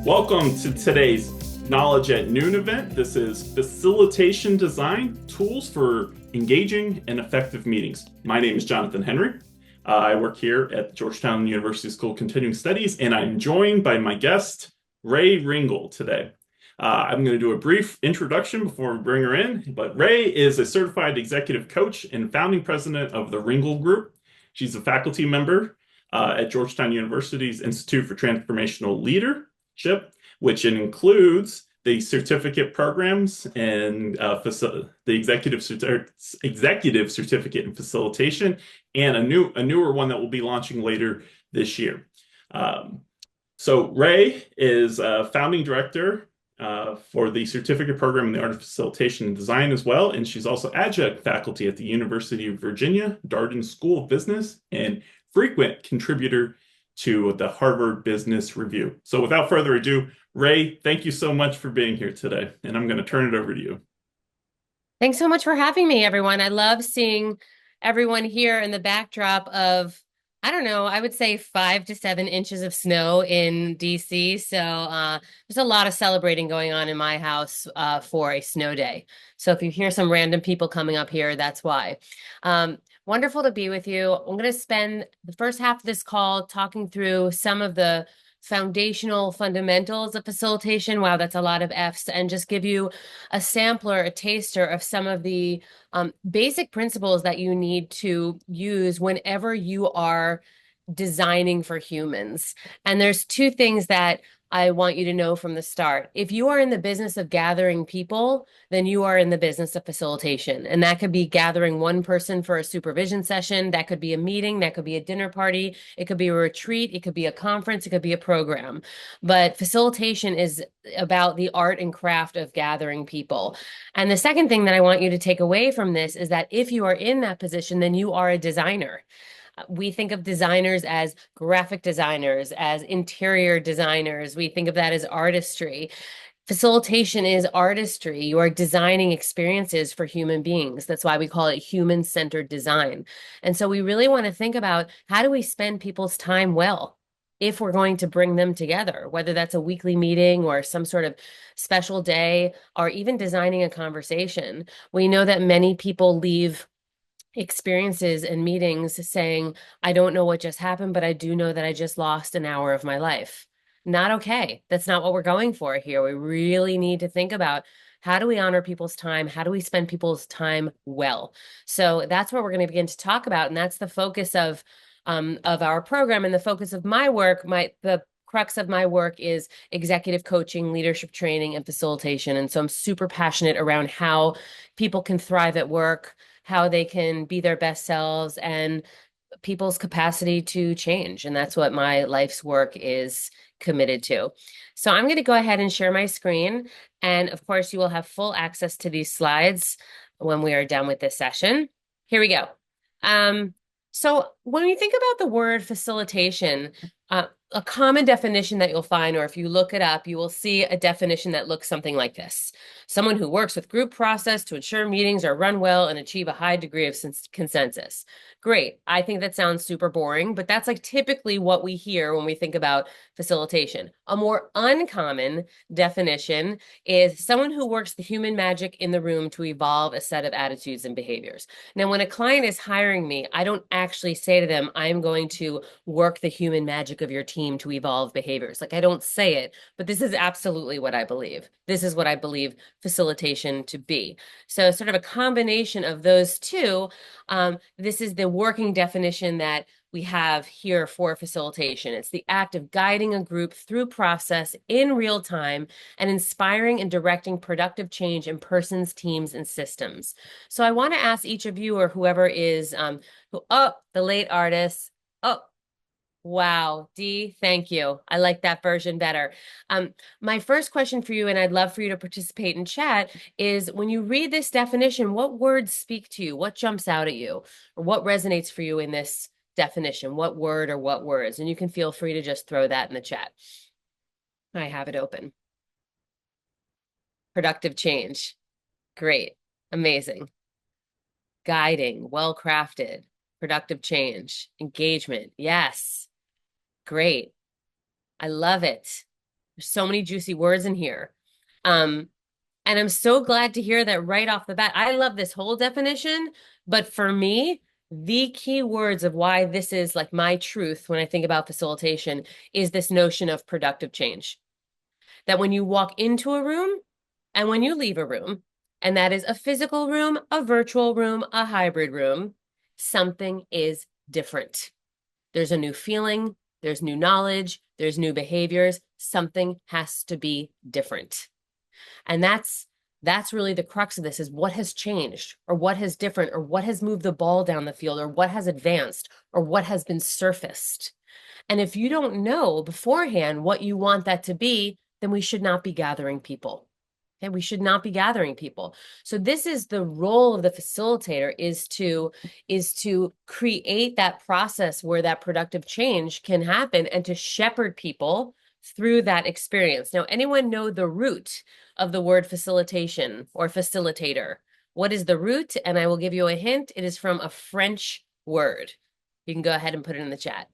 Welcome to today's Knowledge at Noon event. This is Facilitation Design, Tools for Engaging and Effective Meetings. My name is Jonathan Henry. I work here at Georgetown University School of Continuing Studies, and I'm joined by my guest, Rae Ringel, today. I'm going to do a brief introduction before we bring her in, but Rae is a certified executive coach and founding president of the Ringel Group. She's a faculty member at Georgetown University's Institute for Transformational Leadership, which includes the certificate programs and the executive certificate in facilitation, and a newer one that will be launching later this year. So Rae is founding director for the certificate program in the art of facilitation and design as well, and she's also adjunct faculty at the University of Virginia Darden School of Business and frequent contributor to the Harvard Business Review. So without further ado, Rae, thank you so much for being here today, and I'm going to turn it over to you. Thanks so much for having me, everyone. I love seeing everyone here in the backdrop of, I don't know, I would say 5 to 7 inches of snow in DC. So there's a lot of celebrating going on in my house for a snow day. So if you hear some random people coming up here, that's why. Wonderful to be with you. I'm going to spend the first half of this call talking through some of the foundational fundamentals of facilitation. Wow, that's a lot of F's. And just give you a sampler, a taster of some of the basic principles that you need to use whenever you are designing for humans. And there's 2 things that I want you to know from the start. If you are in the business of gathering people, then you are in the business of facilitation. And that could be gathering one person for a supervision session. That could be a meeting. That could be a dinner party. It could be a retreat. It could be a conference. It could be a program. But facilitation is about the art and craft of gathering people. And the second thing that I want you to take away from this is that if you are in that position, then you are a designer. We think of designers as graphic designers, as interior designers. We think of that as artistry. Facilitation is artistry. You are designing experiences for human beings. That's why we call it human-centered design. And so we really want to think about, how do we spend people's time well if we're going to bring them together, whether that's a weekly meeting or some sort of special day, or even designing a conversation. We know that many people leave experiences and meetings saying, I don't know what just happened, but I do know that I just lost an hour of my life. Not okay. That's not what we're going for here. We really need to think about, how do we honor people's time? How do we spend people's time well? So that's what we're going to begin to talk about. And that's the focus of our program, and the focus of my work. The crux of my work is executive coaching, leadership training, and facilitation. And so I'm super passionate around how people can thrive at work, how they can be their best selves, and people's capacity to change. And that's what my life's work is committed to. So I'm going to go ahead and share my screen. And of course, you will have full access to these slides when we are done with this session. Here we go. So when you think about the word facilitation, a common definition that you'll find, or if you look it up, you will see a definition that looks something like this: someone who works with group process to ensure meetings are run well and achieve a high degree of consensus. Great. I think that sounds super boring, but that's like typically what we hear when we think about facilitation. A more uncommon definition is someone who works the human magic in the room to evolve a set of attitudes and behaviors. Now, when a client is hiring me, I don't actually say to them, I'm going to work the human magic of your team to evolve behaviors. Like, I don't say it, but this is absolutely what I believe. This is what I believe facilitation to be. So sort of a combination of those two. This is the working definition that we have here for facilitation. It's the act of guiding a group through process in real time and inspiring and directing productive change in persons, teams, and systems. So I want to ask each of you, or whoever is, the late artist. Oh, wow, Dee, thank you. I like that version better. My first question for you, and I'd love for you to participate in chat, is when you read this definition, what words speak to you? What jumps out at you? Or what resonates for you in this definition? What word or what words? And you can feel free to just throw that in the chat. I have it open. Productive change. Great. Amazing. Guiding. Well-crafted. Productive change. Engagement. Yes. Great. I love it. There's so many juicy words in here. Um, and I'm so glad to hear that right off the bat. I love this whole definition, but for me, the key words of why this is like my truth when I think about facilitation is this notion of productive change. That when you walk into a room and when you leave a room, and that is a physical room, a virtual room, a hybrid room, something is different. There's a new feeling, there's new knowledge, there's new behaviors. Something has to be different. And that's really the crux of this, is what has changed, or what has different, or what has moved the ball down the field, or what has advanced, or what has been surfaced. And if you don't know beforehand what you want that to be, then we should not be gathering people. Okay, we should not be gathering people. So this is the role of the facilitator, is to create that process where that productive change can happen and to shepherd people through that experience. Now, anyone know the root of the word facilitation or facilitator? What is the root? And I will give you a hint. It is from a French word. You can go ahead and put it in the chat.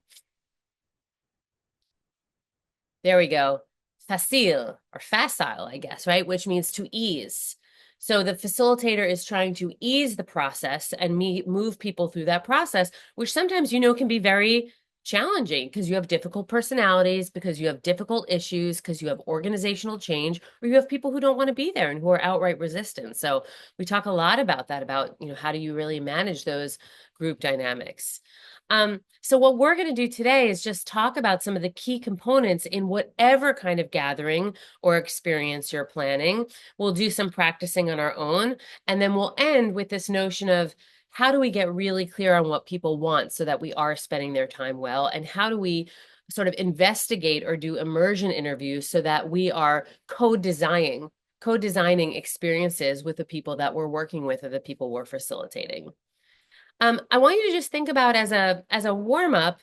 There we go. Facile or facile, I guess, right? Which means to ease. So the facilitator is trying to ease the process and move people through that process, which sometimes, can be very challenging because you have difficult personalities, because you have difficult issues, because you have organizational change, or you have people who don't want to be there and who are outright resistant. So we talk a lot about that, about, how do you really manage those group dynamics? So what we're going to do today is just talk about some of the key components in whatever kind of gathering or experience you're planning. We'll do some practicing on our own, and then we'll end with this notion of how do we get really clear on what people want so that we are spending their time well, and how do we sort of investigate or do immersion interviews so that we are co-designing experiences with the people that we're working with or the people we're facilitating. I want you to just think about, as a warm-up,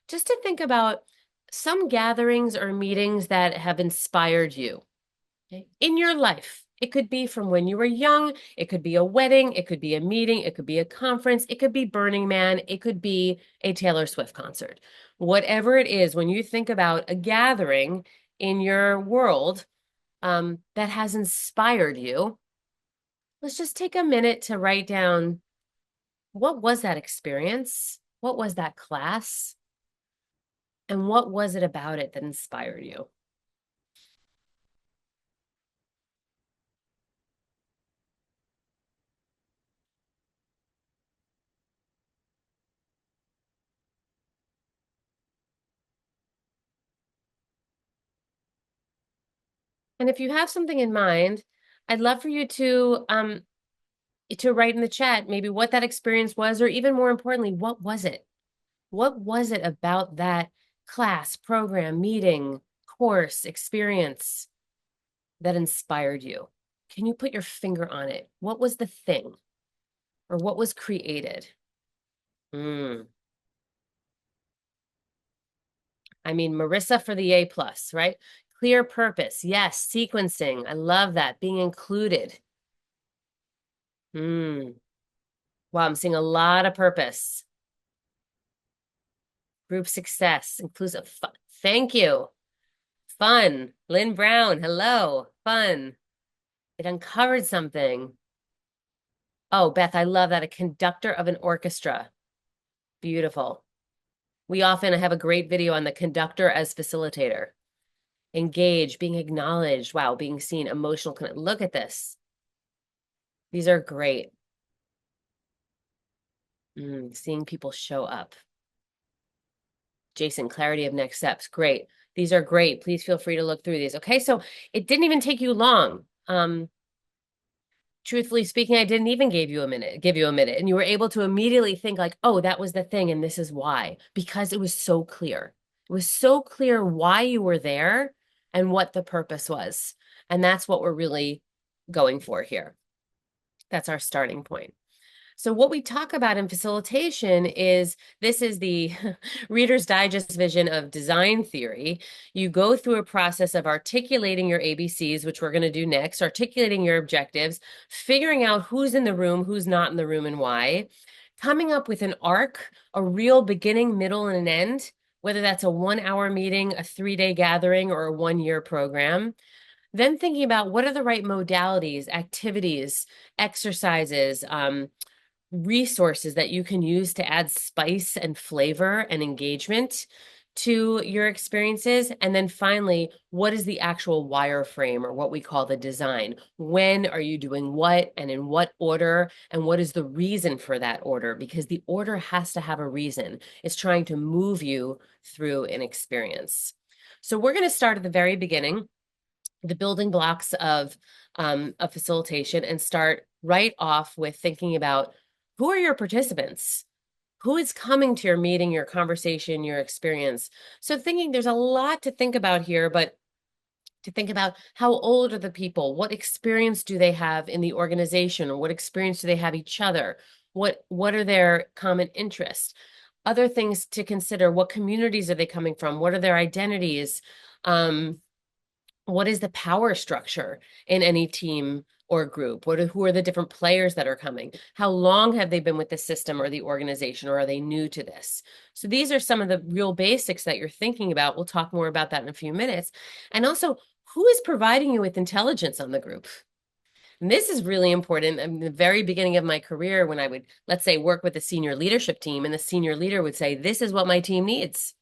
just to think about some gatherings or meetings that have inspired you, okay, in your life. It could be from when you were young, it could be a wedding, it could be a meeting, it could be a conference, it could be Burning Man, it could be a Taylor Swift concert. Whatever it is, when you think about a gathering in your world that has inspired you, let's just take a minute to write down, what was that experience? What was that class? And what was it about it that inspired you? And if you have something in mind, I'd love for you to write in the chat maybe what that experience was, or even more importantly, what was it? What was it about that class, program, meeting, course, experience that inspired you? Can you put your finger on it? What was the thing, or what was created? I mean, Marissa for the A+, right? Clear purpose. Yes, sequencing. I love that. Being included. Wow, I'm seeing a lot of purpose. Group success, inclusive fun. Thank you. Fun. Lynn Brown, hello. Fun. It uncovered something. Oh, Beth, I love that. A conductor of an orchestra. Beautiful. We often have a great video on the conductor as facilitator. Engage, being acknowledged. Wow, being seen, emotional. Look at this. These are great. Seeing people show up. Jason, clarity of next steps. Great. These are great. Please feel free to look through these. Okay, so it didn't even take you long. Truthfully speaking, I didn't even give you a minute, and you were able to immediately think like, oh, that was the thing, and this is why, because it was so clear. It was so clear why you were there and what the purpose was. And that's what we're really going for here. That's our starting point. So what we talk about in facilitation is, this is the Reader's Digest vision of design theory. You go through a process of articulating your ABCs, which we're going to do next, articulating your objectives, figuring out who's in the room, who's not in the room, and why, coming up with an arc, a real beginning, middle, and an end, whether that's a 1 hour meeting, a 3-day gathering, or a 1 year program. Then thinking about what are the right modalities, activities, exercises, resources that you can use to add spice and flavor and engagement to your experiences. And then finally, what is the actual wireframe, or what we call the design? When are you doing what and in what order? And what is the reason for that order? Because the order has to have a reason. It's trying to move you through an experience. So we're going to start at the very beginning, the building blocks of a facilitation, and start right off with thinking about who are your participants? Who is coming to your meeting, your conversation, your experience? So thinking there's a lot to think about here, but to think about how old are the people? What experience do they have in the organization? Or what experience do they have each other? What are their common interests? Other things to consider: what communities are they coming from? What are their identities? What is the power structure in any team or group? Who are the different players that are coming? How long have they been with the system or the organization, or are they new to this? So these are some of the real basics that you're thinking about. We'll talk more about that in a few minutes. And also, who is providing you with intelligence on the group? And this is really important. In the very beginning of my career, when I would, let's say, work with a senior leadership team, and the senior leader would say, "This is what my team needs."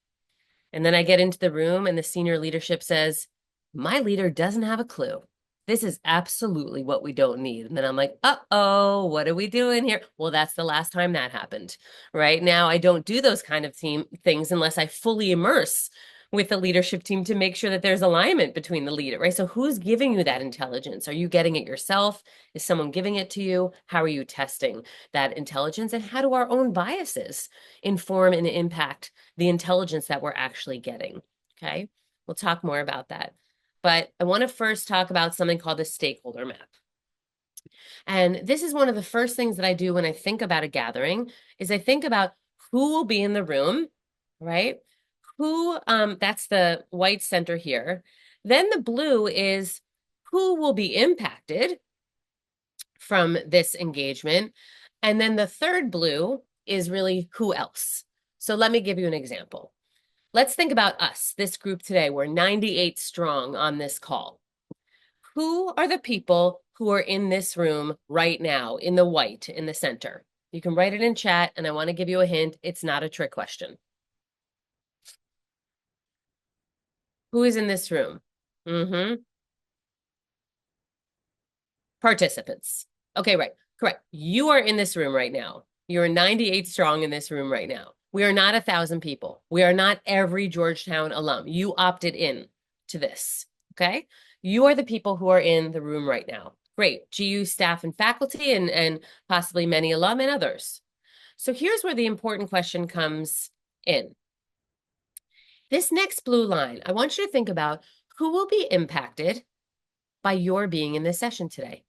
And then I get into the room and the senior leadership says, "My leader doesn't have a clue. This is absolutely what we don't need." And then I'm like, uh-oh, what are we doing here? Well, that's the last time that happened. Right now, I don't do those kind of team things unless I fully immerse with the leadership team to make sure that there's alignment between the leader, right? So who's giving you that intelligence? Are you getting it yourself? Is someone giving it to you? How are you testing that intelligence? And how do our own biases inform and impact the intelligence that we're actually getting? Okay, we'll talk more about that. But I want to first talk about something called the stakeholder map. And this is one of the first things that I do when I think about a gathering, is I think about who will be in the room, right? That's the white center here. Then the blue is who will be impacted from this engagement. And then the third blue is really who else. So let me give you an example. Let's think about us, this group today. We're 98 strong on this call. Who are the people who are in this room right now, in the white, in the center? You can write it in chat, and I want to give you a hint. It's not a trick question. Who is in this room? Participants. Okay, right. Correct. You are in this room right now. You're 98 strong in this room right now. We are not 1,000 people. We are not every Georgetown alum. You opted in to this, okay? You are the people who are in the room right now. Great. GU staff and faculty, and possibly many alum and others. So here's where the important question comes in. This next blue line, I want you to think about who will be impacted by your being in this session today.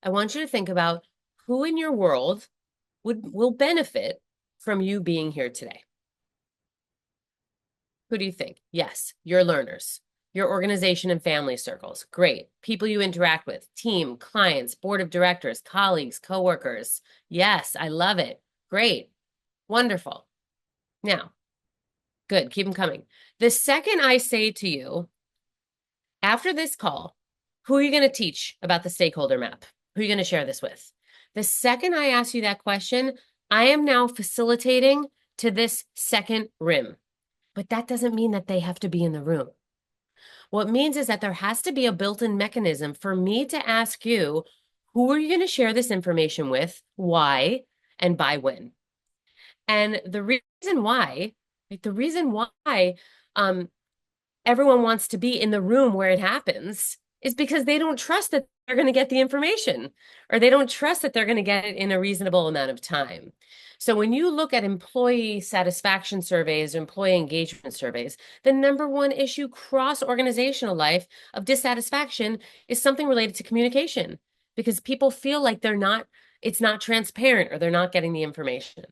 I want you to think about who in your world will benefit from you being here today. Who do you think? Yes, your learners, your organization and family circles. Great. People you interact with, team, clients, board of directors, colleagues, coworkers. Yes, I love it. Great. Wonderful. Now, good. Keep them coming. The second I say to you, after this call, who are you going to teach about the stakeholder map? Who are you going to share this with? The second I ask you that question, I am now facilitating to this second rim. But that doesn't mean that they have to be in the room. What it means is that there has to be a built-in mechanism for me to ask you, who are you going to share this information with, why, and by when? And the reason why, everyone wants to be in the room where it happens is because they don't trust that they're going to get the information, or they don't trust that they're going to get it in a reasonable amount of time. So when you look at employee satisfaction surveys, or employee engagement surveys, the number one issue cross-organizational life of dissatisfaction is something related to communication, because people feel like it's not transparent, or they're not getting the information.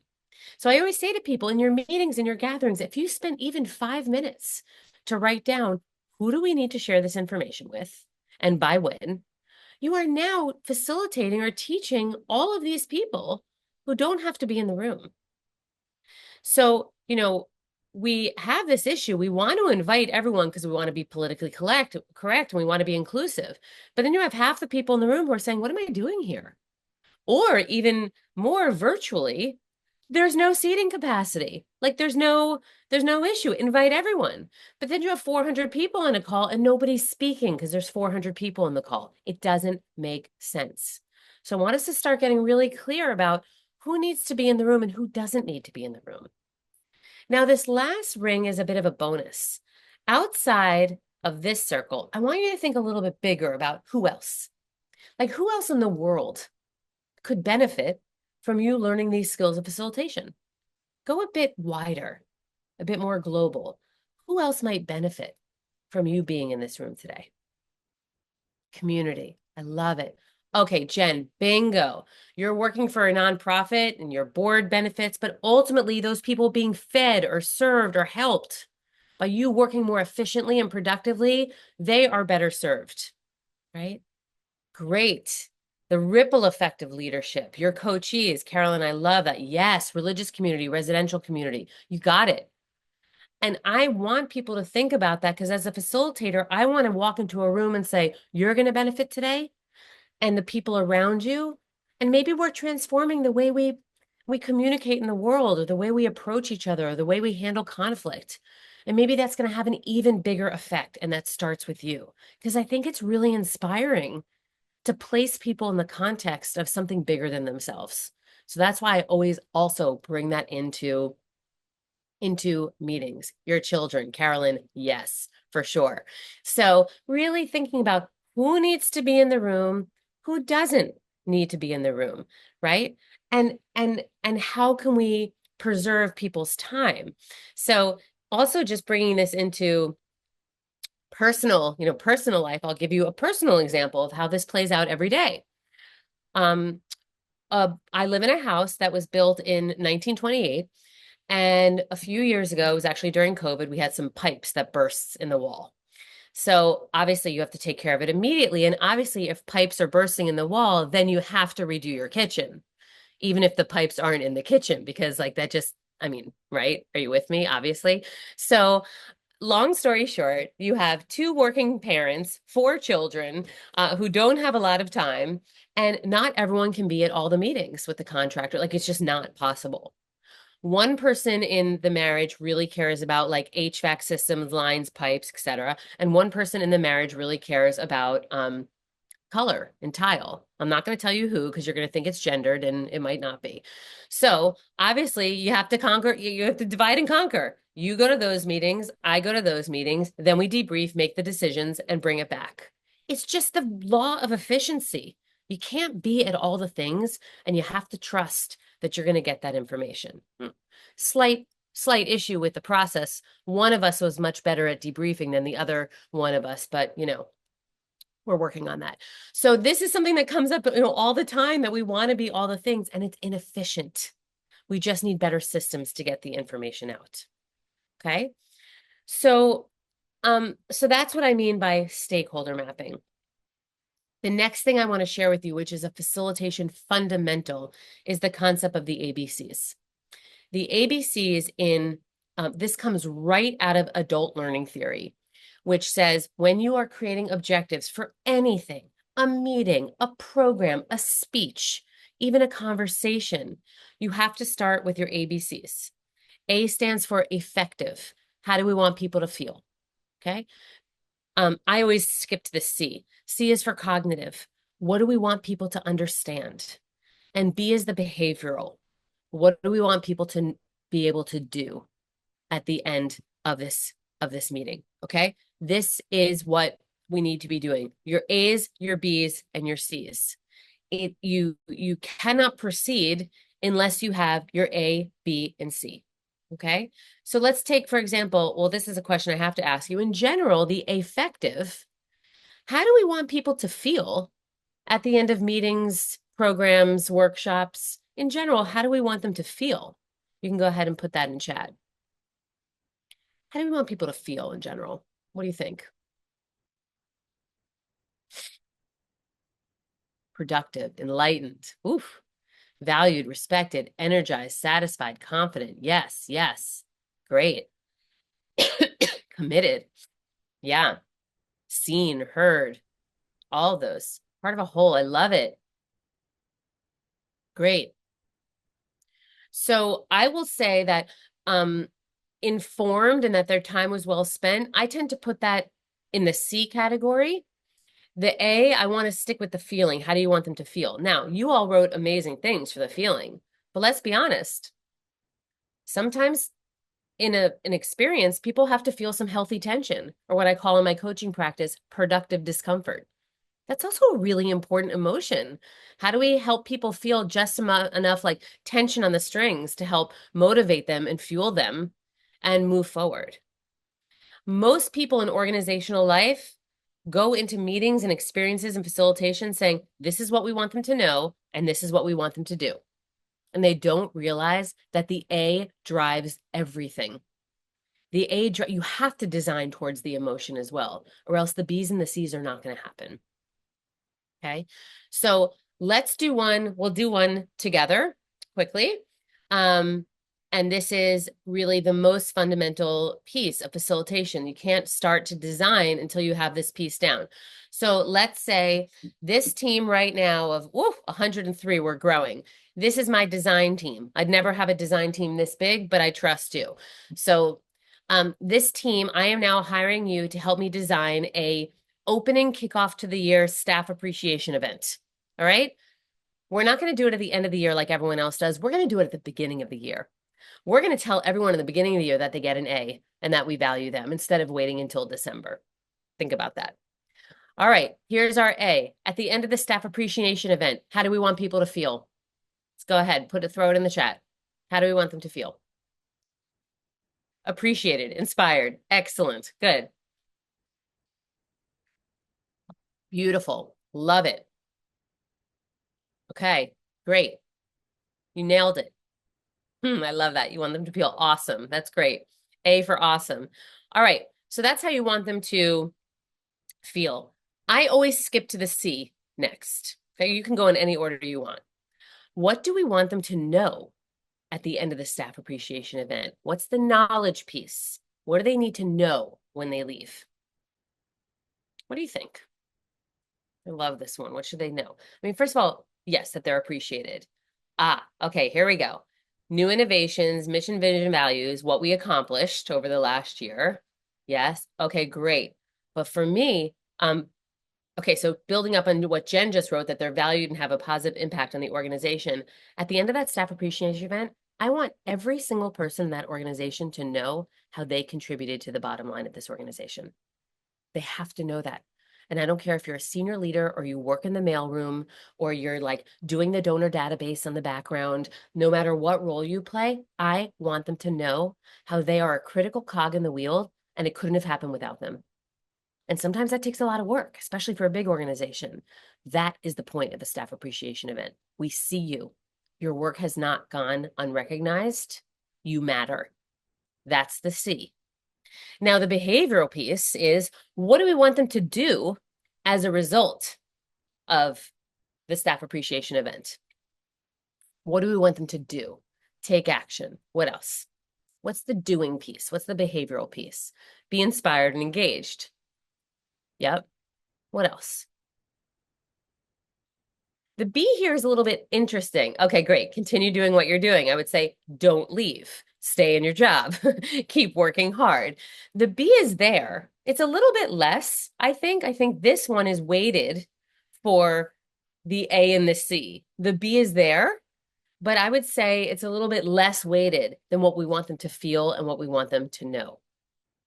So I always say to people, in your meetings, in your gatherings, if you spend even 5 minutes to write down, who do we need to share this information with and by when, you are now facilitating or teaching all of these people who don't have to be in the room. So, we have this issue. We want to invite everyone because we want to be politically correct, and we want to be inclusive. But then you have half the people in the room who are saying, what am I doing here? Or even more virtually, there's no seating capacity. Like there's no issue. Invite everyone. But then you have 400 people on a call and nobody's speaking because there's 400 people on the call. It doesn't make sense. So I want us to start getting really clear about who needs to be in the room and who doesn't need to be in the room. Now, this last ring is a bit of a bonus. Outside of this circle, I want you to think a little bit bigger about who else. Like who else in the world could benefit from you learning these skills of facilitation? Go a bit wider, a bit more global. Who else might benefit from you being in this room today? Community. I love it. Okay, Jen, bingo. You're working for a nonprofit and your board benefits, but ultimately those people being fed or served or helped by you working more efficiently and productively, they are better served, right? Great. The ripple effect of leadership. Your coachees, Carolyn, I love that. Yes, religious community, residential community. You got it. And I want people to think about that because as a facilitator, I want to walk into a room and say, you're going to benefit today and the people around you. And maybe we're transforming the way we communicate in the world or the way we approach each other or the way we handle conflict. And maybe that's going to have an even bigger effect. And that starts with you. Because I think it's really inspiring to place people in the context of something bigger than themselves. So that's why I always also bring that into meetings. Your children, Carolyn, yes, for sure. So really thinking about who needs to be in the room, who doesn't need to be in the room, right? And how can we preserve people's time? So also just bringing this into personal life. I'll give you a personal example of how this plays out every day. I live in a house that was built in 1928. And a few years ago, it was actually during COVID, we had some pipes that burst in the wall. So obviously you have to take care of it immediately. And obviously if pipes are bursting in the wall, then you have to redo your kitchen, even if the pipes aren't in the kitchen, because like that just, I mean, right? Are you with me? Obviously. So long story short, you have two working parents, four children who don't have a lot of time, and not everyone can be at all the meetings with the contractor. Like it's just not possible. One person in the marriage really cares about like HVAC systems, lines, pipes, etc. And one person in the marriage really cares about color and tile. I'm not going to tell you who because you're going to think it's gendered and it might not be. So obviously you have to conquer, you have to divide and conquer. You go to those meetings, I go to those meetings, then we debrief, make the decisions, and bring it back. It's just the law of efficiency. You can't be at all the things, and you have to trust that you're going to get that information. Slight issue with the process. One of us was much better at debriefing than the other one of us, but we're working on that. So this is something that comes up, all the time, that we want to be all the things, and it's inefficient. We just need better systems to get the information out. Okay. So that's what I mean by stakeholder mapping. The next thing I want to share with you, which is a facilitation fundamental, is the concept of the ABCs. The ABCs this comes right out of adult learning theory, which says when you are creating objectives for anything, a meeting, a program, a speech, even a conversation, you have to start with your ABCs. A stands for effective. How do we want people to feel? Okay. I always skip to the C. C is for cognitive. What do we want people to understand? And B is the behavioral. What do we want people to be able to do at the end of this meeting? Okay. This is what we need to be doing. Your A's, your B's, and your C's. You cannot proceed unless you have your A, B, and C. Okay. So let's take, for example, well, this is a question I have to ask you. In general, the affective, how do we want people to feel at the end of meetings, programs, workshops? In general, how do we want them to feel? You can go ahead and put that in chat. How do we want people to feel in general? What do you think? Productive, enlightened, oof, valued, respected, energized, satisfied, confident. Yes, yes. Great. Committed. Yeah. Seen, heard, all of those. Part of a whole. I love it. Great. So I will say that informed and that their time was well spent, I tend to put that in the C category. The A, I want to stick with the feeling. How do you want them to feel? Now, you all wrote amazing things for the feeling, but let's be honest. Sometimes in an experience, people have to feel some healthy tension, or what I call in my coaching practice, productive discomfort. That's also a really important emotion. How do we help people feel just enough like tension on the strings to help motivate them and fuel them and move forward? Most people in organizational life go into meetings and experiences and facilitation saying, this is what we want them to know, and this is what we want them to do. And they don't realize that the A drives everything. The A, you have to design towards the emotion as well, or else the B's and the C's are not going to happen. Okay, so let's do one. We'll do one together quickly. And this is really the most fundamental piece of facilitation. You can't start to design until you have this piece down. So let's say this team right now of 103, we're growing. This is my design team. I'd never have a design team this big, but I trust you. So this team, I am now hiring you to help me design a opening kickoff to the year staff appreciation event. All right. We're not going to do it at the end of the year like everyone else does. We're going to do it at the beginning of the year. We're going to tell everyone in the beginning of the year that they get an A and that we value them instead of waiting until December. Think about that. All right. Here's our A. At the end of the staff appreciation event, how do we want people to feel? Let's go ahead. Throw it in the chat. How do we want them to feel? Appreciated, inspired, excellent, good. Beautiful. Love it. Okay, great. You nailed it. I love that. You want them to feel awesome. That's great. A for awesome. All right. So that's how you want them to feel. I always skip to the C next. Okay, you can go in any order you want. What do we want them to know at the end of the staff appreciation event? What's the knowledge piece? What do they need to know when they leave? What do you think? I love this one. What should they know? I mean, first of all, yes, that they're appreciated. Okay, here we go. New innovations, mission, vision, values, what we accomplished over the last year. Yes. Okay, great. But for me, okay, so building up on what Jen just wrote, that they're valued and have a positive impact on the organization. At the end of that staff appreciation event, I want every single person in that organization to know how they contributed to the bottom line of this organization. They have to know that. And I don't care if you're a senior leader or you work in the mailroom or you're like doing the donor database on the background, no matter what role you play, I want them to know how they are a critical cog in the wheel and it couldn't have happened without them. And sometimes that takes a lot of work, especially for a big organization. That is the point of the staff appreciation event. We see you. Your work has not gone unrecognized. You matter. That's the C. Now, the behavioral piece is, what do we want them to do as a result of the staff appreciation event? What do we want them to do? Take action. What else? What's the doing piece? What's the behavioral piece? Be inspired and engaged. Yep. What else? The B here is a little bit interesting. Okay, great. Continue doing what you're doing. I would say don't leave. Stay in your job. Keep working hard. The B is there. It's a little bit less, I think. I think this one is weighted for the A and the C. The B is there, but I would say it's a little bit less weighted than what we want them to feel and what we want them to know.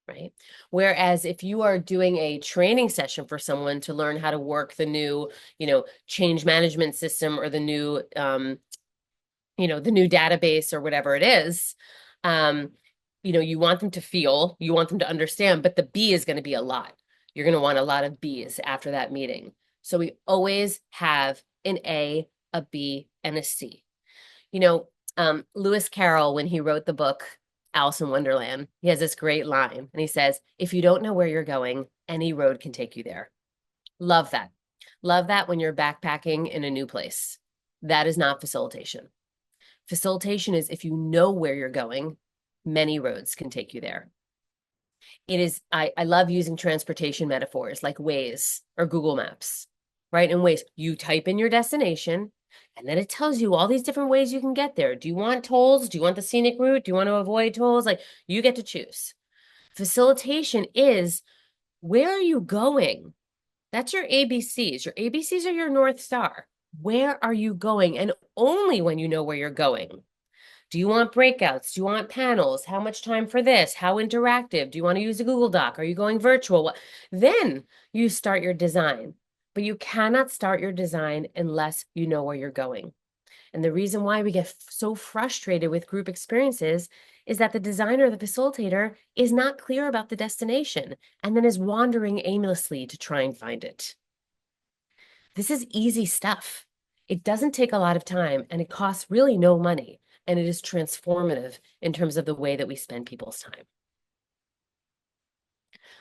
Right. Whereas if you are doing a training session for someone to learn how to work the new, change management system or the new, the new database or whatever it is, you want them to feel, you want them to understand, but the B is going to be a lot. You're going to want a lot of B's after that meeting. So we always have an A, a B, and a C. Lewis Carroll, when he wrote the book, Alice in Wonderland, he has this great line and he says, if you don't know where you're going, any road can take you there. Love that. Love that when you're backpacking in a new place. That is not facilitation. Facilitation is if you know where you're going, many roads can take you there. It is, I love using transportation metaphors like Waze or Google Maps, right? In Waze, you type in your destination and then it tells you all these different ways you can get there. Do you want tolls? Do you want the scenic route? Do you want to avoid tolls? Like you get to choose. Facilitation is, where are you going? That's your ABCs. Your ABCs are your North Star. Where are you going? And only when you know where you're going. Do you want breakouts? Do you want panels? How much time for this? How interactive? Do you want to use a Google Doc? Are you going virtual? Then you start your design. But you cannot start your design unless you know where you're going. And the reason why we get so frustrated with group experiences is that the designer, the facilitator, is not clear about the destination and then is wandering aimlessly to try and find it. This is easy stuff. It doesn't take a lot of time and it costs really no money. And it is transformative in terms of the way that we spend people's time.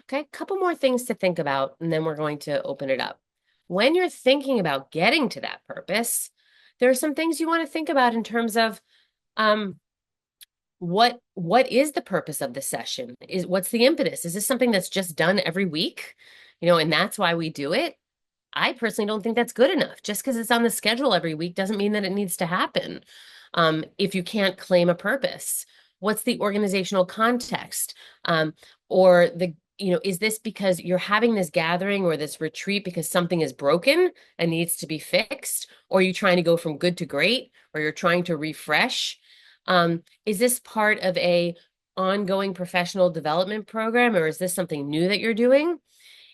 Okay, a couple more things to think about, and then we're going to open it up. When you're thinking about getting to that purpose, there are some things you want to think about in terms of what is the purpose of the session? What's the impetus? Is this something that's just done every week? And that's why we do it. I personally don't think that's good enough. Just because it's on the schedule every week doesn't mean that it needs to happen. If you can't claim a purpose, what's the organizational context? Or is this because you're having this gathering or this retreat because something is broken and needs to be fixed? Or are you trying to go from good to great? Or you're trying to refresh? Is this part of a ongoing professional development program, or is this something new that you're doing?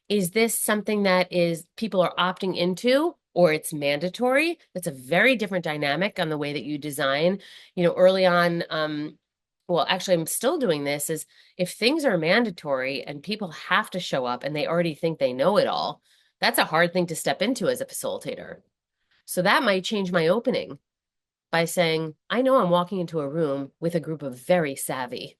Is this something that people are opting into, or it's mandatory? That's a very different dynamic on the way that you design. Early on, well, actually, I'm still doing this, is if things are mandatory and people have to show up and they already think they know it all, that's a hard thing to step into as a facilitator. So that might change my opening by saying, I know I'm walking into a room with a group of very savvy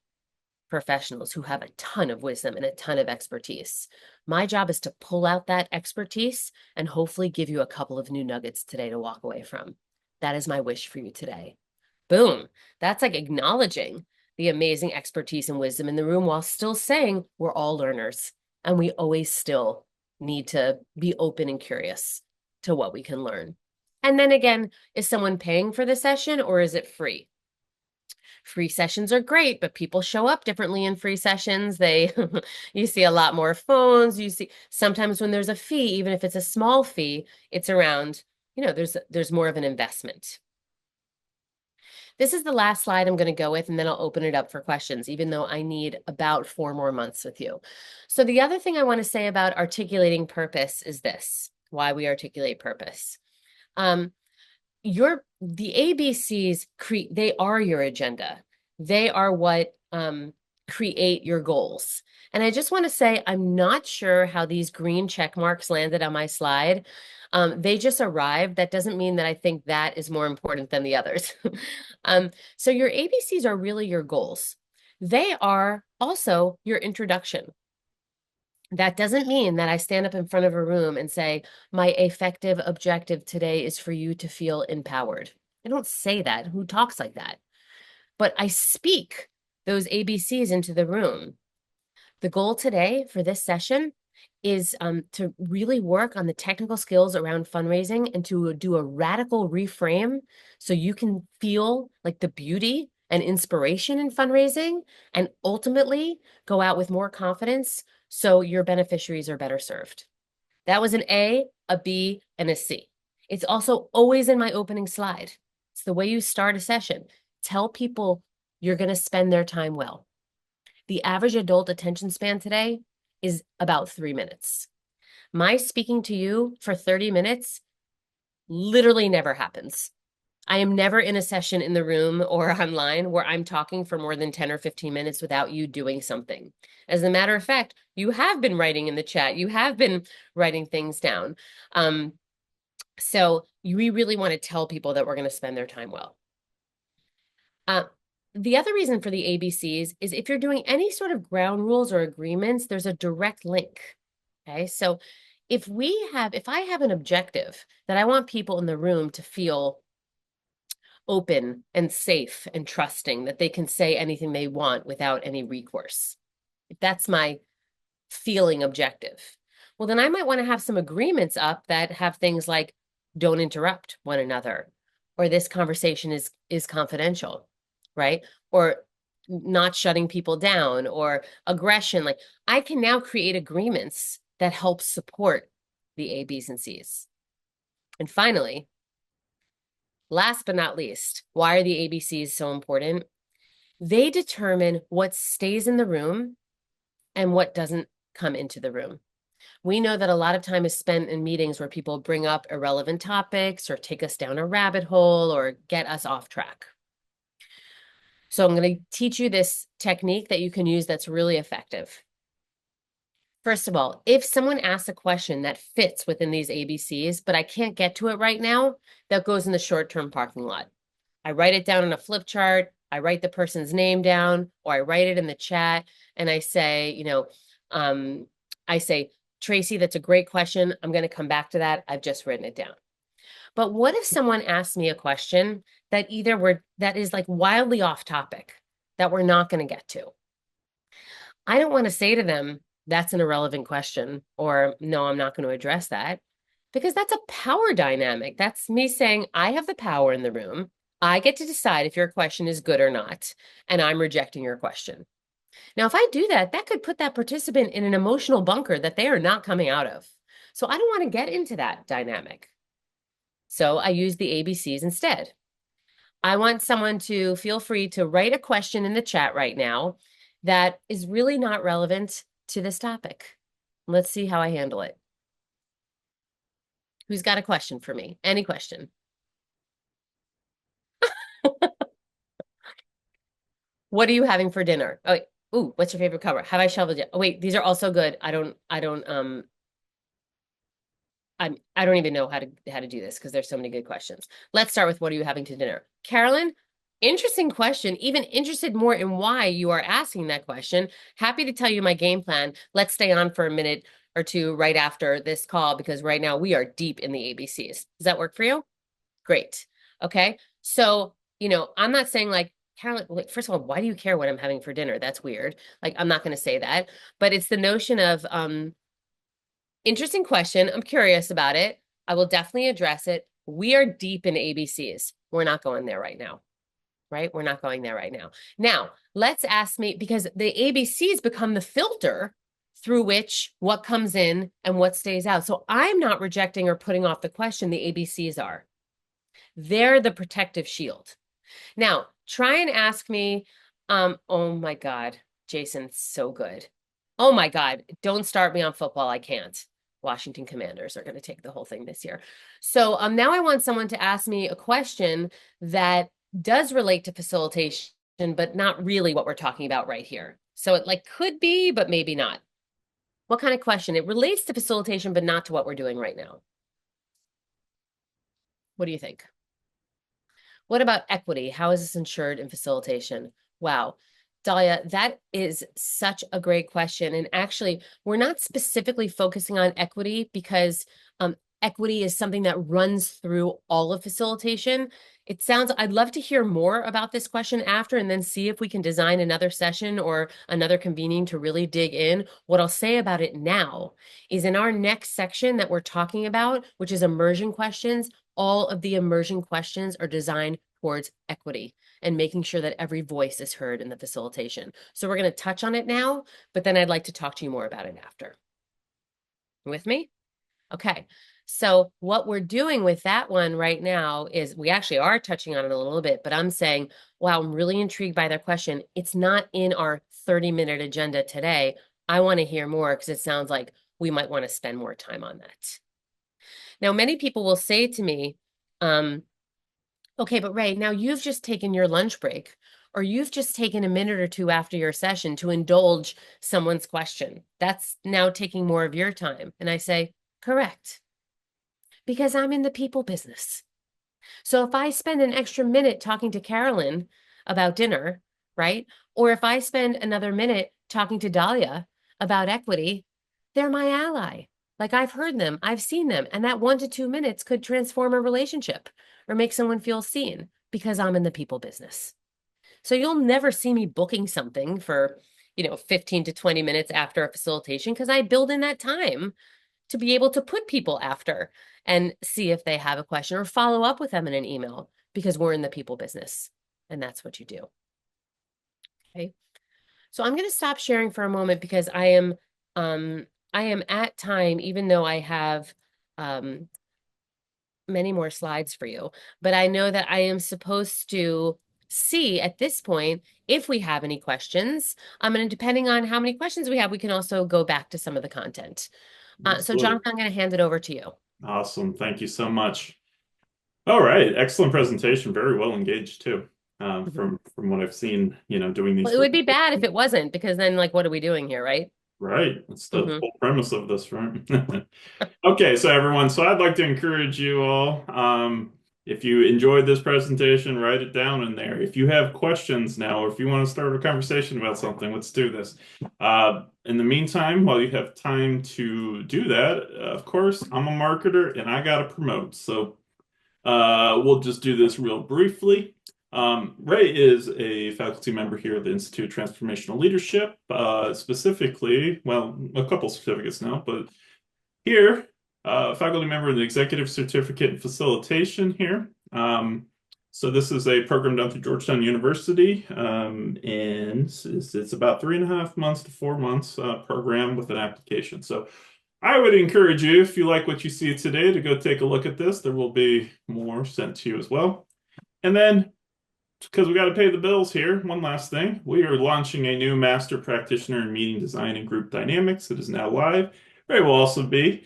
professionals who have a ton of wisdom and a ton of expertise. My job is to pull out that expertise and hopefully give you a couple of new nuggets today to walk away from. That is my wish for you today. Boom. That's like acknowledging the amazing expertise and wisdom in the room while still saying we're all learners and we always still need to be open and curious to what we can learn. And then again, is someone paying for the session or is it free? Free sessions are great, but people show up differently in free sessions. You see a lot more phones. You see sometimes when there's a fee, even if it's a small fee, it's around, there's more of an investment. This is the last slide I'm going to go with, and then I'll open it up for questions, even though I need about 4 more months with you. So the other thing I want to say about articulating purpose is this, why we articulate purpose. The ABCs they are your agenda. They are what create your goals. And I just want to say, I'm not sure how these green check marks landed on my slide. They just arrived. That doesn't mean that I think that is more important than the others. So your ABCs are really your goals. They are also your introduction. That doesn't mean that I stand up in front of a room and say, my effective objective today is for you to feel empowered. I don't say that. Who talks like that? But I speak those ABCs into the room. The goal today for this session is to really work on the technical skills around fundraising and to do a radical reframe so you can feel like the beauty and inspiration in fundraising and ultimately go out with more confidence so your beneficiaries are better served. That was an A, a B, and a C. It's also always in my opening slide. It's the way you start a session. Tell people you're going to spend their time well. The average adult attention span today is about 3 minutes. My speaking to you for 30 minutes literally never happens. I am never in a session in the room or online where I'm talking for more than 10 or 15 minutes without you doing something. As a matter of fact, you have been writing in the chat. You have been writing things down. So we really want to tell people that we're going to spend their time well. The other reason for the ABCs is if you're doing any sort of ground rules or agreements, there's a direct link. Okay, so if I have an objective that I want people in the room to feel open and safe and trusting, that they can say anything they want without any recourse. if that's my feeling objective. Well, then I might want to have some agreements up that have things like don't interrupt one another, or this conversation is confidential, right? Or not shutting people down, or aggression. Like, I can now create agreements that help support the A, B's, and C's. And finally, last but not least, why are the ABCs so important? They determine what stays in the room and what doesn't come into the room. We know that a lot of time is spent in meetings where people bring up irrelevant topics or take us down a rabbit hole or get us off track. So I'm going to teach you this technique that you can use that's really effective. First of all, if someone asks a question that fits within these ABCs, but I can't get to it right now, that goes in the short-term parking lot. I write it down on a flip chart, I write the person's name down, or I write it in the chat, and I say, I say, Tracy, that's a great question. I'm going to come back to that. I've just written it down. But what if someone asks me a question that that is like wildly off topic, that we're not going to get to? I don't want to say to them, that's an irrelevant question, or no, I'm not going to address that, because that's a power dynamic. That's me saying, I have the power in the room. I get to decide if your question is good or not, and I'm rejecting your question. Now, if I do that, that could put that participant in an emotional bunker that they are not coming out of. So I don't want to get into that dynamic. So I use the ABCs instead. I want someone to feel free to write a question in the chat right now that is really not relevant to this topic. Let's see how I handle it. Who's got a question for me? Any question? What are you having for dinner? Oh, wait. Ooh, what's your favorite color? Have I shoveled yet? Oh, wait, these are also good. I don't even know how to do this because there's so many good questions. Let's start with, what are you having to dinner? Carolyn, interesting question. Even interested more in why you are asking that question. Happy to tell you my game plan. Let's stay on for a minute or two right after this call, because right now we are deep in the ABCs. Does that work for you? Great. Okay. So, I'm not saying like, Carolyn, first of all, why do you care what I'm having for dinner? That's weird. Like, I'm not going to say that, but it's the notion of, interesting question. I'm curious about it. I will definitely address it. We are deep in ABCs. We're not going there right now, right? We're not going there right now. Now, let's ask me, because the ABCs become the filter through which what comes in and what stays out. So I'm not rejecting or putting off the question. The ABCs are. They're the protective shield. Now, try and ask me, oh my God, Jason, so good. Oh my God, don't start me on football. I can't. Washington Commanders are going to take the whole thing this year. So now I want someone to ask me a question that does relate to facilitation, but not really what we're talking about right here. So it like could be, but maybe not. What kind of question? It relates to facilitation, but not to what we're doing right now. What do you think? What about equity? How is this ensured in facilitation? Wow. Dahlia, that is such a great question. And actually, we're not specifically focusing on equity because equity is something that runs through all of facilitation. I'd love to hear more about this question after, and then see if we can design another session or another convening to really dig in. What I'll say about it now is, in our next section that we're talking about, which is immersion questions, all of the immersion questions are designed towards equity and making sure that every voice is heard in the facilitation. So we're going to touch on it now, but then I'd like to talk to you more about it after. With me? Okay. So what we're doing with that one right now is, we actually are touching on it a little bit, but I'm saying, wow, I'm really intrigued by their question. It's not in our 30-minute agenda today. I want to hear more because it sounds like we might want to spend more time on that. Now, many people will say to me, okay, but Rae, now you've just taken your lunch break, or you've just taken a minute or two after your session to indulge someone's question. That's now taking more of your time. And I say, correct, because I'm in the people business. So if I spend an extra minute talking to Carolyn about dinner, right? Or if I spend another minute talking to Dahlia about equity, they're my ally. Like, I've heard them, I've seen them, and that 1 to 2 minutes could transform a relationship or make someone feel seen, because I'm in the people business. So you'll never see me booking something for, 15 to 20 minutes after a facilitation because I build in that time to be able to put people after and see if they have a question or follow up with them in an email because we're in the people business and that's what you do. Okay. So I'm going to stop sharing for a moment because I am at time, even though I have um, many more slides for you, but I know that I am supposed to see at this point if we have any questions. And depending on how many questions we have, we can also go back to some of the content. So Absolutely. Jonathan, I'm going to hand it over to you. Awesome. Thank you so much. All right. Excellent presentation. Very well engaged too. Mhm. From what I've seen, doing these Well, it would be bad if presentations. it wasn't, because then, like, what are we doing here, right? Right. That's the Hmm. whole premise of this, right? Okay, so everyone, so I'd like to encourage you all, if you enjoyed this presentation, write it down in there. If you have questions now, or if you want to start a conversation about something, let's do this. In the meantime, while you have time to do that, of course, I'm a marketer and I got to promote. So we'll just do this real briefly. Rae is a faculty member here at the Institute of Transformational Leadership, specifically, well, a couple certificates now, but here, faculty member in the Executive Certificate in Facilitation here. So this is a program done through Georgetown University, and it's about 3.5 months to 4 months program with an application. So I would encourage you, if you like what you see today, to go take a look at this. There will be more sent to you as well. And then, because we got to pay the bills here, one last thing. We are launching a new Master Practitioner in Meeting Design and Group Dynamics. It is now live. Ray will also be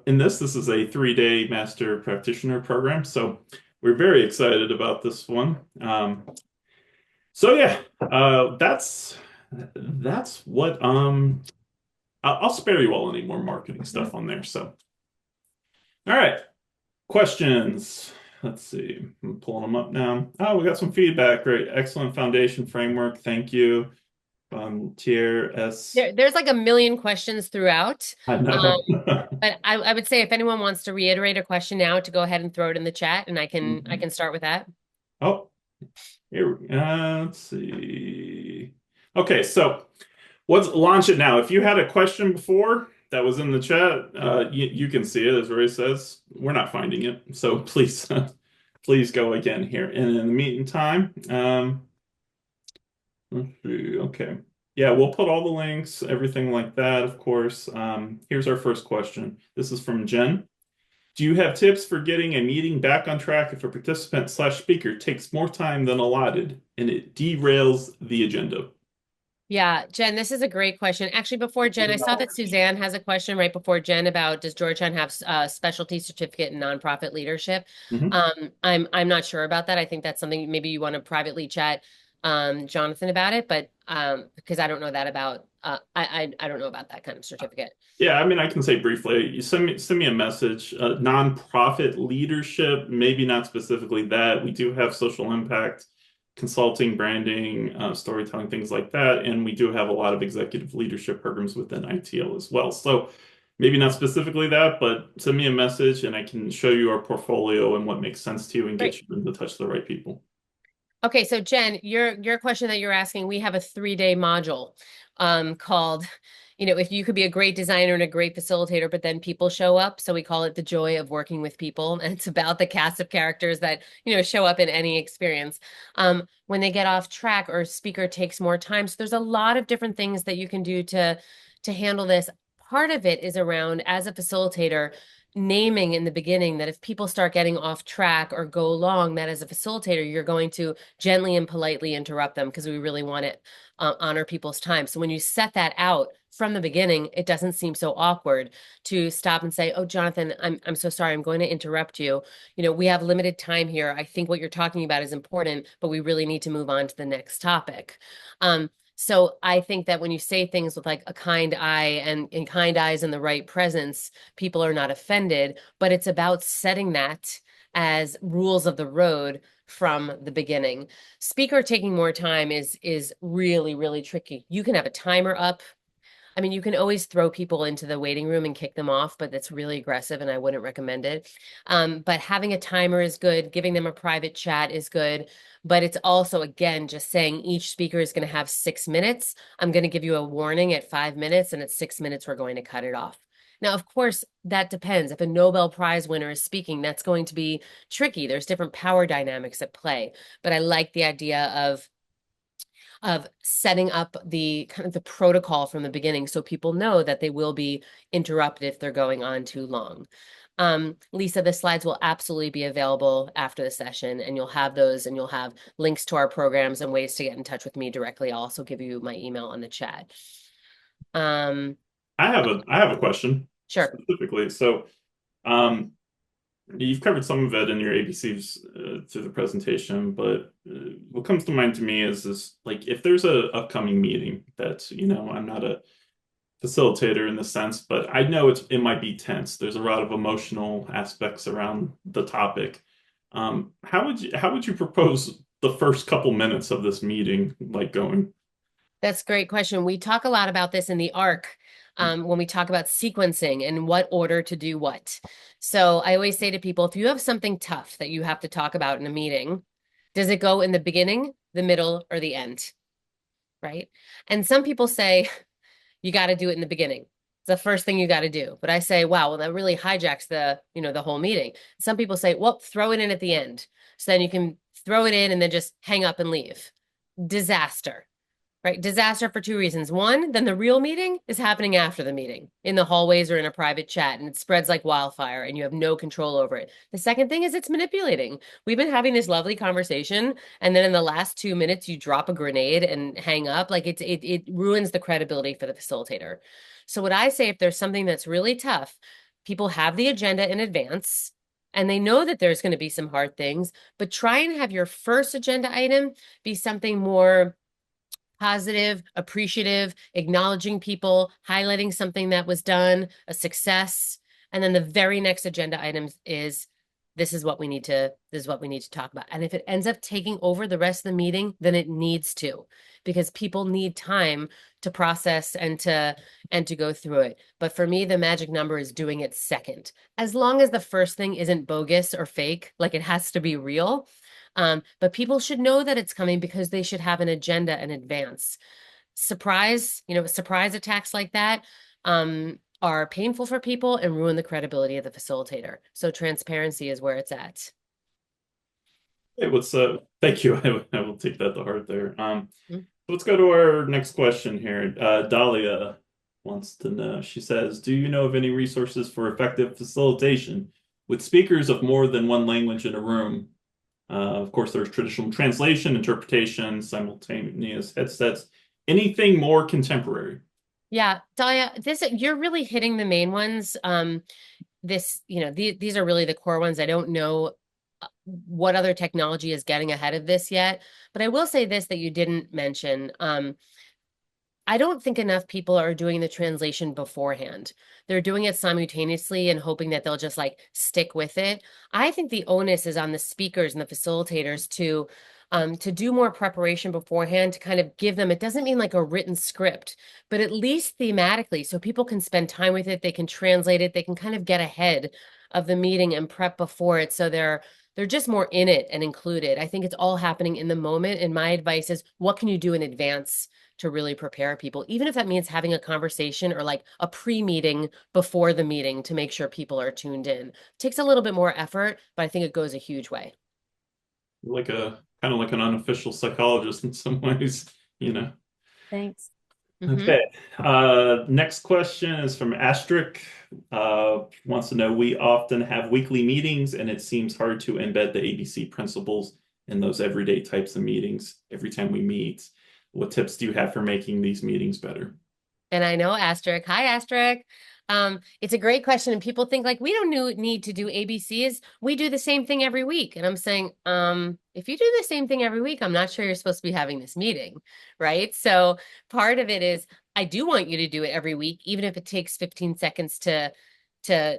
in this. This is a 3-day Master Practitioner program. So we're very excited about this one. So yeah, that's what I'll spare you all any more marketing stuff on there. So all right. Questions. Let's see. I'm pulling them up now. Oh, we got some feedback. Great. Excellent foundation framework. Thank you. Tier S. There's like a million questions throughout. I Um, know. but I would say if anyone wants to reiterate a question now, to go ahead and throw it in the chat, and I Mhm. can start with that. Oh, here. Let's see. Okay, so let's launch it now. If you had a question before that was in the chat, you can see it as Ray says. We're not finding it, so please, please go again here. And in the meantime, let's see. Okay. Yeah, we'll put all the links, everything like that, of course. Here's our first question. This is from Jen. Do you have tips for getting a meeting back on track if a participant slash speaker takes more time than allotted and it derails the agenda? Yeah, Jen, this is a great question. Actually, before Jen, I saw that Suzanne has a question right before Jen about does Georgetown have a specialty certificate in nonprofit leadership? Mhm. I'm not sure about that. I think that's something maybe you want to privately chat Jonathan about it, but because I don't know that about I don't know about that kind of certificate. Yeah, I mean, I can say briefly. You send me a message. Nonprofit leadership, maybe not specifically that. We do have social impact, consulting, branding, storytelling, things like that, and we do have a lot of executive leadership programs within ITL as well. So maybe not specifically that, but send me a message, and I can show you our portfolio and what makes sense to you, and get Great. you into touch with the right people. Okay, so Jen, your question that you're asking, we have a 3-day module called, if you could be a great designer and a great facilitator, but then people show up. So we call it the joy of working with people. And it's about the cast of characters that, show up in any experience. When they get off track or speaker takes more time. So there's a lot of different things that you can do to handle this. Part of it is around, as a facilitator, naming in the beginning that if people start getting off track or go long, that as a facilitator, you're going to gently and politely interrupt them because we really want to honor people's time. So when you set that out from the beginning, it doesn't seem so awkward to stop and say, "Oh, Jonathan, I'm so sorry. I'm going to interrupt you. We have limited time here. I think what you're talking about is important, but we really need to move on to the next topic." So I think that when you say things with like a kind eye and in kind eyes and the right presence, people are not offended, but it's about setting that as rules of the road from the beginning. Speaker taking more time is really, really tricky. You can have a timer up. I mean, you can always throw people into the waiting room and kick them off, but that's really aggressive and I wouldn't recommend it. But having a timer is good. Giving them a private chat is good. But it's also, again, just saying each speaker is going to have 6 minutes. I'm going to give you a warning at 5 minutes, and at 6 minutes, we're going to cut it off. Now, of course, that depends. If a Nobel Prize winner is speaking, that's going to be tricky. There's different power dynamics at play. But I like the idea of setting up the kind of the protocol from the beginning so people know that they will be interrupted if they're going on too long. Lisa, the slides will absolutely be available after the session, and you'll have those, and you'll have links to our programs and ways to get in touch with me directly. I'll also give you my email on the chat. I have a question Sure. specifically. So, um, you've covered some of it in your ABCs through the presentation, but what comes to mind to me is this, like, if there's a upcoming meeting that, I'm not a facilitator in the sense, but I know it might be tense. There's a lot of emotional aspects around the topic. How would you propose the first couple minutes of this meeting like going? That's a great question. We talk a lot about this in the ARC when we talk about sequencing and what order to do what. So I always say to people, if you have something tough that you have to talk about in a meeting, does it go in the beginning, the middle, or the end? Right? And some people say you got to do it in the beginning. It's the first thing you got to do. But I say, wow, well, that really hijacks the whole meeting. Some people say, well, throw it in at the end. So then you can throw it in and then just hang up and leave. Disaster. Right? Disaster for two reasons. One, then the real meeting is happening after the meeting in the hallways or in a private chat, and it spreads like wildfire and you have no control over it. The second thing is it's manipulating. We've been having this lovely conversation, and then in the last 2 minutes, you drop a grenade and hang up. Like it ruins the credibility for the facilitator. So what I say, if there's something that's really tough, people have the agenda in advance. And they know that there's going to be some hard things, but try and have your first agenda item be something more positive, appreciative, acknowledging people, highlighting something that was done, a success. And then the very next agenda item is this is what we need to talk about. And if it ends up taking over the rest of the meeting, then it needs to, because people need time to process and to go through it. But for me, the magic number is doing it second. As long as the first thing isn't bogus or fake, like it has to be real. But people should know that it's coming because they should have an agenda in advance. Surprise attacks like that are painful for people and ruin the credibility of the facilitator. So transparency is where it's at. Hey, thank you. I will take that to heart there. Mm. Let's go to our next question here. Dahlia wants to know, she says, do you know of any resources for effective facilitation with speakers of more than one language in a room? Of course, there's traditional translation, interpretation, simultaneous headsets, anything more contemporary. Yeah, Dahlia, you're really hitting the main ones. These are really the core ones. I don't know what other technology is getting ahead of this yet, but I will say this that you didn't mention. I don't think enough people are doing the translation beforehand. They're doing it simultaneously and hoping that they'll just like stick with it. I think the onus is on the speakers and the facilitators to do more preparation beforehand, to kind of give them, it doesn't mean like a written script, but at least thematically, so people can spend time with it, they can translate it, they can kind of get ahead of the meeting and prep before it, so they're just more in it and included. I think it's all happening in the moment, and my advice is, what can you do in advance to really prepare people, even if that means having a conversation or like a pre-meeting before the meeting to make sure people are tuned in. It takes a little bit more effort, but I think it goes a huge way. Like a kind of like an unofficial psychologist in some ways. Thanks. Okay. Next question is from Astric. Wants to know, we often have weekly meetings and it seems hard to embed the ABC principles in those everyday types of meetings every time we meet. What tips do you have for making these meetings better? And I know Asterisk. Hi, Asterisk. It's a great question. And people think like we don't need to do ABCs. We do the same thing every week. And I'm saying, if you do the same thing every week, I'm not sure you're supposed to be having this meeting, right? So part of it is I do want you to do it every week, even if it takes 15 seconds to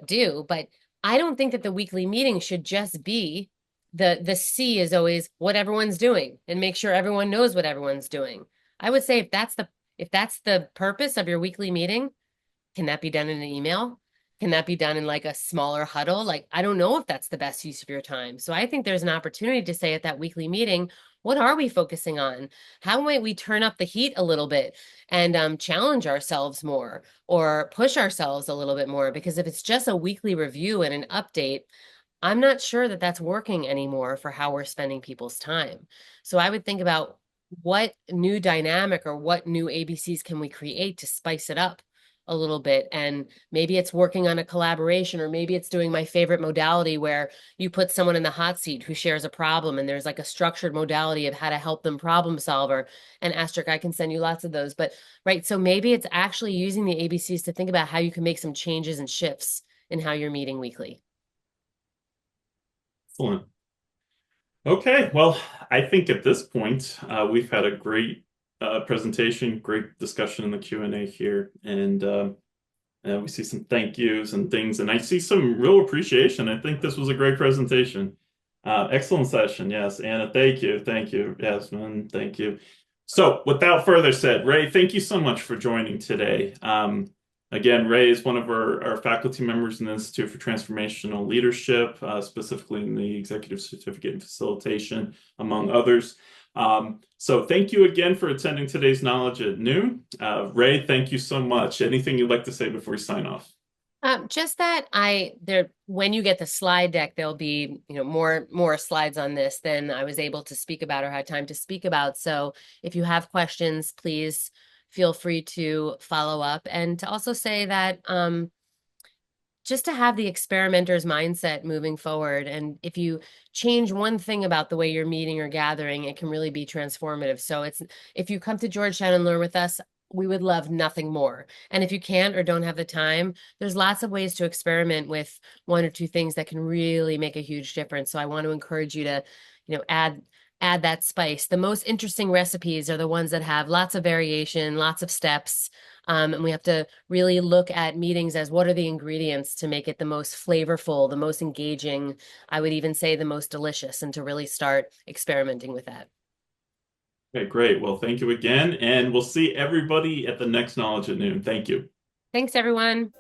do. But I don't think that the weekly meeting should just be the C is always what everyone's doing and make sure everyone knows what everyone's doing. I would say If that's the purpose of your weekly meeting, can that be done in an email? Can that be done in like a smaller huddle? Like, I don't know if that's the best use of your time. So I think there's an opportunity to say at that weekly meeting, what are we focusing on? How might we turn up the heat a little bit and challenge ourselves more or push ourselves a little bit more? Because if it's just a weekly review and an update, I'm not sure that that's working anymore for how we're spending people's time. So I would think about what new dynamic or what new ABCs can we create to spice it up a little bit. And maybe it's working on a collaboration, or maybe it's doing my favorite modality where you put someone in the hot seat who shares a problem and there's like a structured modality of how to help them problem solve. Or an asterisk, I can send you lots of those. But right, so maybe it's actually using the ABCs to think about how you can make some changes and shifts in how you're meeting weekly. Excellent. Okay, well, I think at this point we've had a great presentation, great discussion in the Q&A here, and we see some thank yous and things, and I see some real appreciation. I think this was a great presentation. Excellent session, yes. Anna, thank you. Yasmin, thank you. So, without further said, Rae, thank you so much for joining today. Again, Rae is one of our faculty members in the Institute for Transformational Leadership, specifically in the Executive Certificate in Facilitation, among others. So thank you again for attending today's Knowledge at Noon. Rae, thank you so much. Anything you'd like to say before we sign off? Just that when you get the slide deck, there'll be, more slides on this than I was able to speak about or had time to speak about. So if you have questions, please feel free to follow up, and to also say that just to have the experimenter's mindset moving forward. And if you change one thing about the way you're meeting or gathering, it can really be transformative. So if you come to Georgetown and learn with us, we would love nothing more. And if you can't or don't have the time, there's lots of ways to experiment with one or two things that can really make a huge difference. So I want to encourage you to, add that spice. The most interesting recipes are the ones that have lots of variation, lots of steps. And we have to really look at meetings as what are the ingredients to make it the most flavorful, the most engaging, I would even say the most delicious, and to really start experimenting with that. Okay, great. Well, thank you again, and we'll see everybody at the next Knowledge at Noon. Thank you. Thanks, everyone.